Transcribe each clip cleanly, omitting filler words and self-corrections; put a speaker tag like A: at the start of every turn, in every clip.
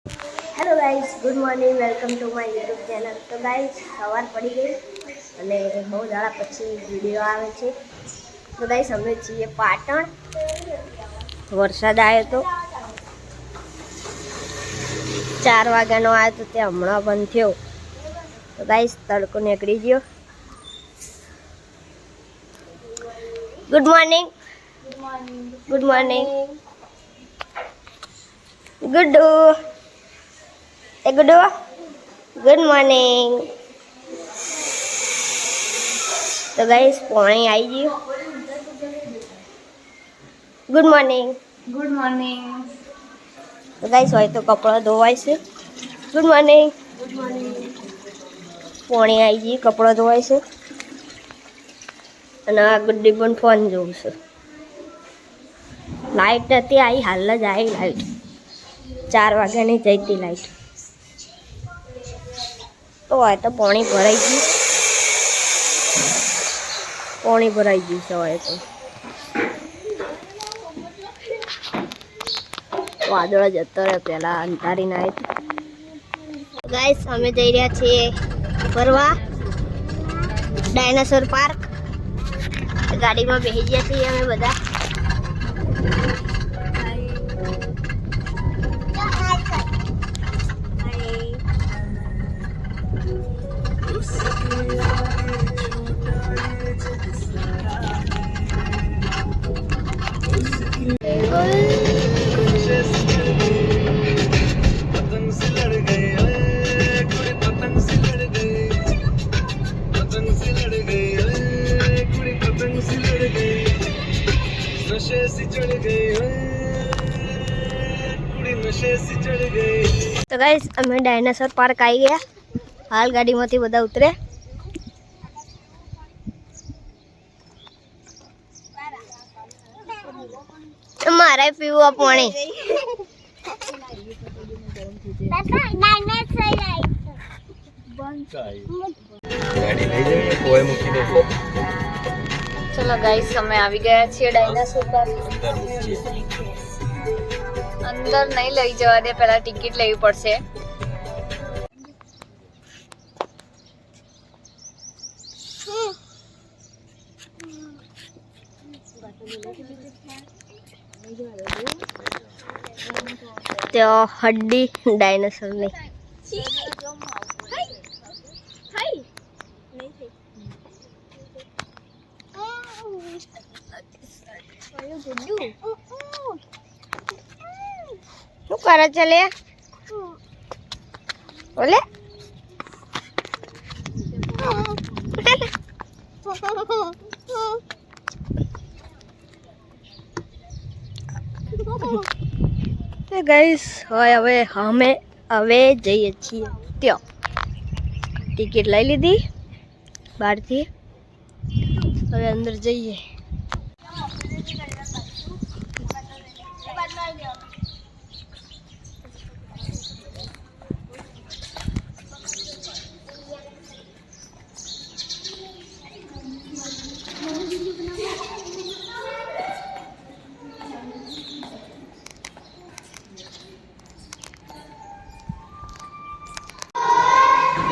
A: Hello guys, good morning, welcome to my YouTube channel. તો guys, સવાર પડી ગઈ અને બહુ દાડા પછી વિડીયો આવે છે. તો ગાઈઝ, અમે છીએ પાટણ. વરસાદ આવ્યો તો 4 વાગ્યાનો આવ્યો તો તે હમણાં બંધ થયો. તો ગાઈઝ, તડકો નીકળી ગયો. Good morning. Good morning. Guddu. એ ગુડ્ડુ, ગુડ મોર્નિંગ. તો ગાઈસ, પાણી આવી ગયું. Good morning.
B: Good morning.
A: તો ગાઈસ, હોય તો કપડાં ધોવાય છે. Good morning.
B: Good morning.
A: પાણી આવી ગયું, કપડાં ધોવાય છે. અને આ ગુડ્ડી પણ ફોન જોઉં છે. લાઈટ નથી આવી, હાલ જ આવી લાઈટ. 4 વાગ્યાની જઈ હતી લાઈટ. તો હોય તો પાણી ભરાઈ ગયું. પાણી ભરાઈ ગયું છે હોય તો. વાદળ જતો રહ્યો, પહેલા અંધારીને આવી. ગાઈસ, અમે જઈ રહ્યા છીએ ફરવા ડાયનાસોર પાર્ક. ગાડીમાં બેસી ગયા છીએ અમે બધા. તો ગાઈસ, અમે ડાયનાસોર પાર્ક આવી ગયા. હાલ ગાડીમાંથી બધા ઉતરે. મારે પીવું આ પાણી.
B: ચલો ગાઈસ, અમે આવી ગયા છીએ ડાયનાસોર પાર્ક. અંદર નહીં લઈ જવા દે, પહેલા ટિકિટ લેવી પડશે. તો
A: હડ્ડી ડાયનાસોર ની. શું કરે છે લે? ઓલે ગાઈસ, હવે જઈએ છીએ ત્યાં. ટિકિટ લઈ લીધી બહારથી. હવે અંદર જઈએ.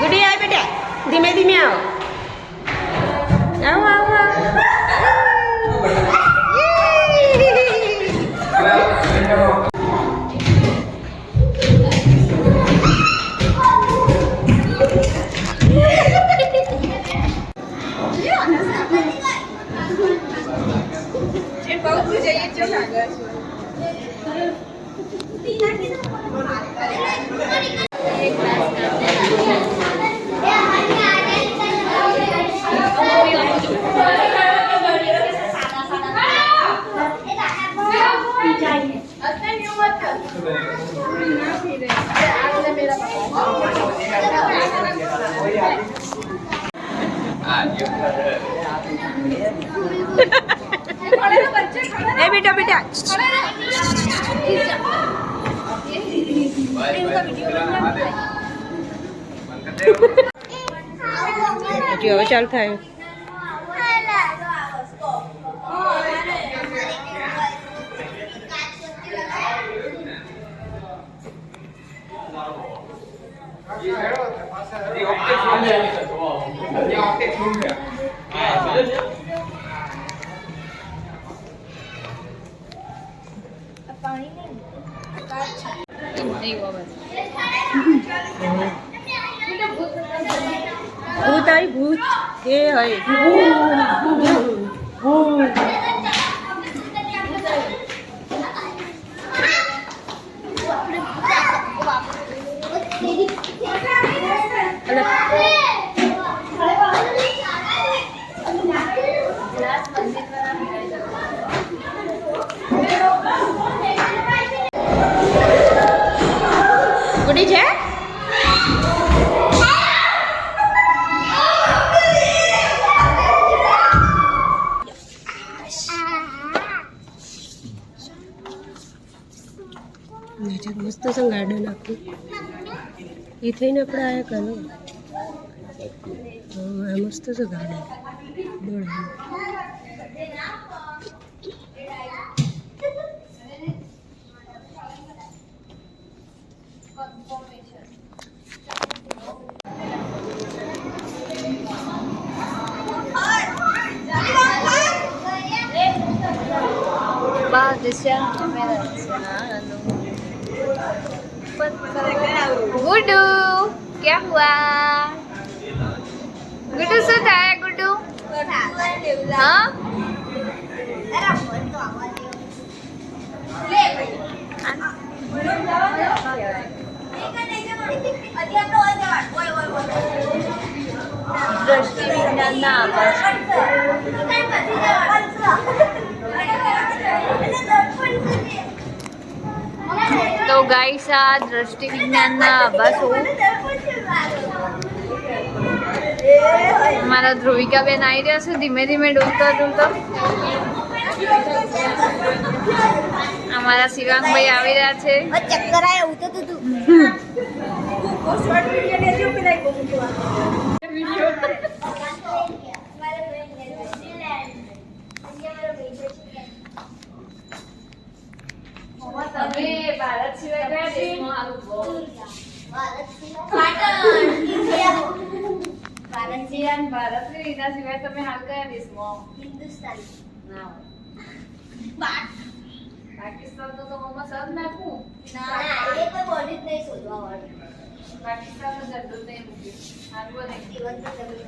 C: ગુડી આય બેટા, ધીમે ધીમે આવો. આવો આવો ए बेटा बेटा હવે ચાલુ થાય. ભૂત આવી ભૂત એ હોય ભૂત ગુડી છે મસ્ત છે ગાર્ડન આખું એ થઈને આપણે આયા કરો આ મસ્ત છે ગાર્ડન
B: गुड्डू क्या हुआ गुड्डू શું થાય ગુડ્ડુ હા દ્રષ્ટિ વિજ્ઞાનના આભાસ તો ગાઈસ આ દ્રષ્ટિ વિજ્ઞાનના આભાસો મારા ધ્રુવિકા બેન આવી રહ્યા છે ધીમે ધીમે ડૂલતો ડૂલતો અમારા શિવાંગભાઈ આવી રહ્યા છે
A: ચક્કર આયા ઉતરતું તું
B: તમે ભારત સિવાય કયા દેશમાં આવું ભારત એના સિવાય તમે હાલ કયા દેશમાં
A: હિન્દુસ્તાન
B: ના પાકિસ્તાન તો મમ્મા સબ નાખું
A: ના એ કોઈ બોડી જ નહીં શોધવા વાળું
B: પાકિસ્તાન નો ઝંડો નહીં મૂક્યો હાલવો નહીં
A: જીવન તો જરૂર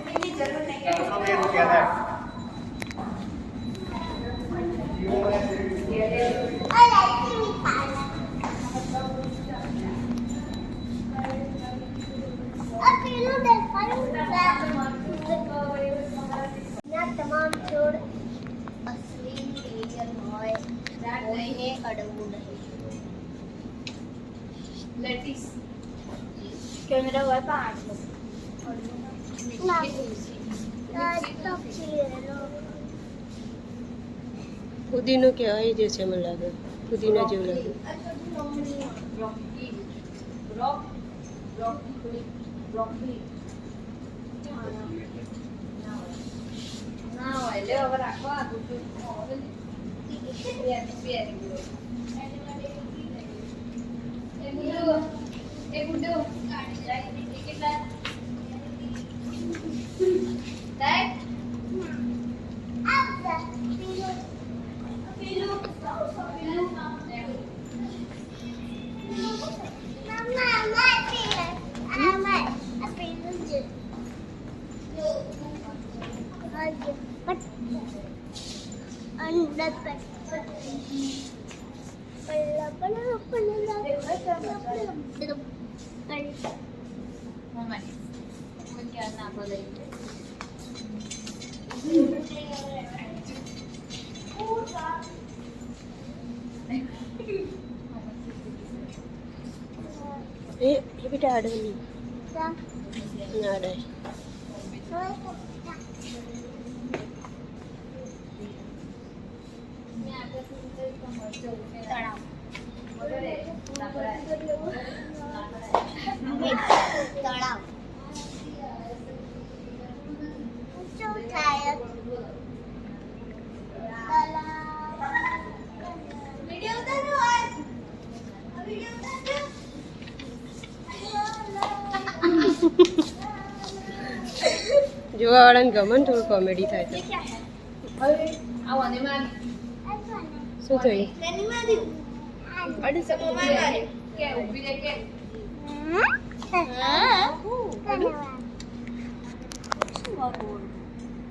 B: એની જરૂર નહીં
A: તમામ છોડ અસલી રિયલ હોય કોઈને અડવું નહીં
B: લેટીસ કેમેરા હોય પાંચ
C: ફુદીનો કહેવાય જે છે મને લાગે ફુદીના જેવું લાગે
B: ના હોય લે હવે રાખો આ ગુડ્ડુ એ ગુડ્ડુ કેટલા
C: એ બેટા આડે નહીં ના આડે
A: તળાવ શું થાય વિડિયો ઉતારો
C: જોવાવાળાને ગમે ને થોડું કોમેડી થાય તો શું થયું